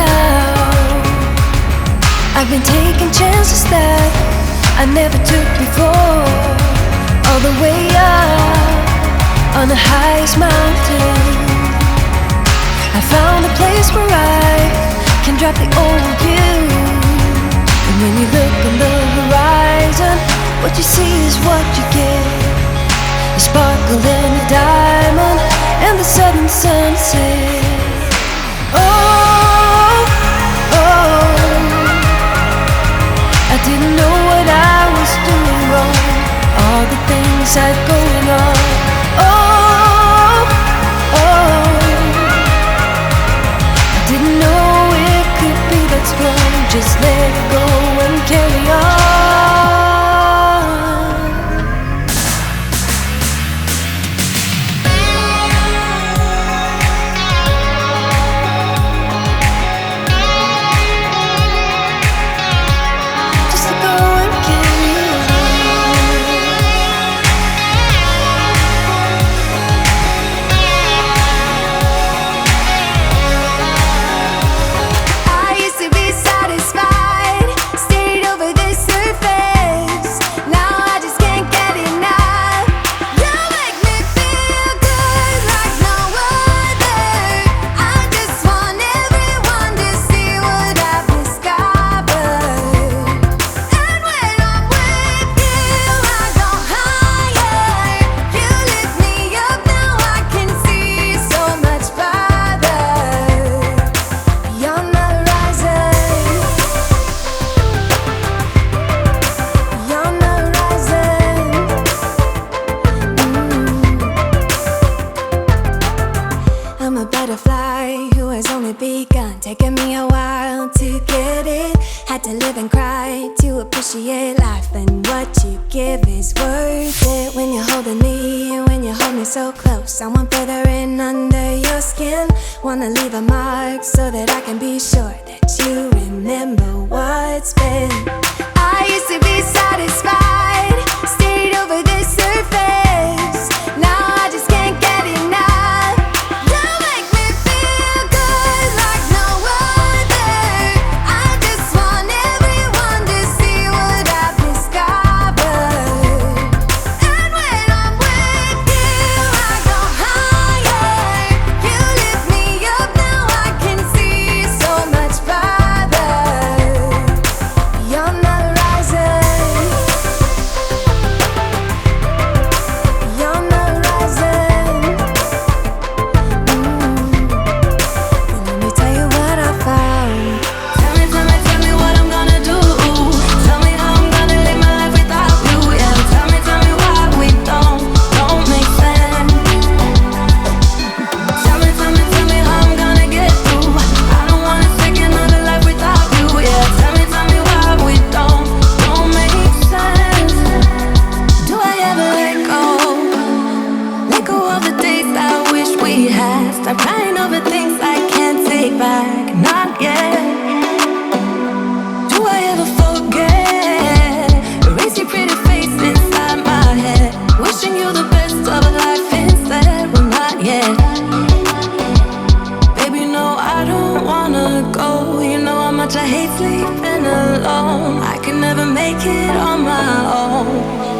out. I've been taking chances that I never took before. All the way up on the highest mountain, I found a place where I can drop the old you. And when you look on the horizon, what you see is what you get. The sparkle and the diamond and the sudden sunset. Oh, oh, I didn't know what I was doing wrong. All the things I'd going on. Oh, oh, I didn't know it could be that strong. Just let it go and carry on. Begun, taking me a while to get it. Had to live and cry to appreciate life, and what you give is worth it. When you're holding me, when you hold me so close, I want further in under your skin. Wanna leave a mark so that I can be sure that you remember what's been. I used to be satisfied, stayed over the surface. Now I just can't get enough. Stop crying over things I can't take back, not yet. Do I ever forget? Erase your pretty face inside my head, wishing you the best of life instead. Well, not yet. Baby, no, I don't wanna go. You know how much I hate sleeping alone. I can never make it on my own.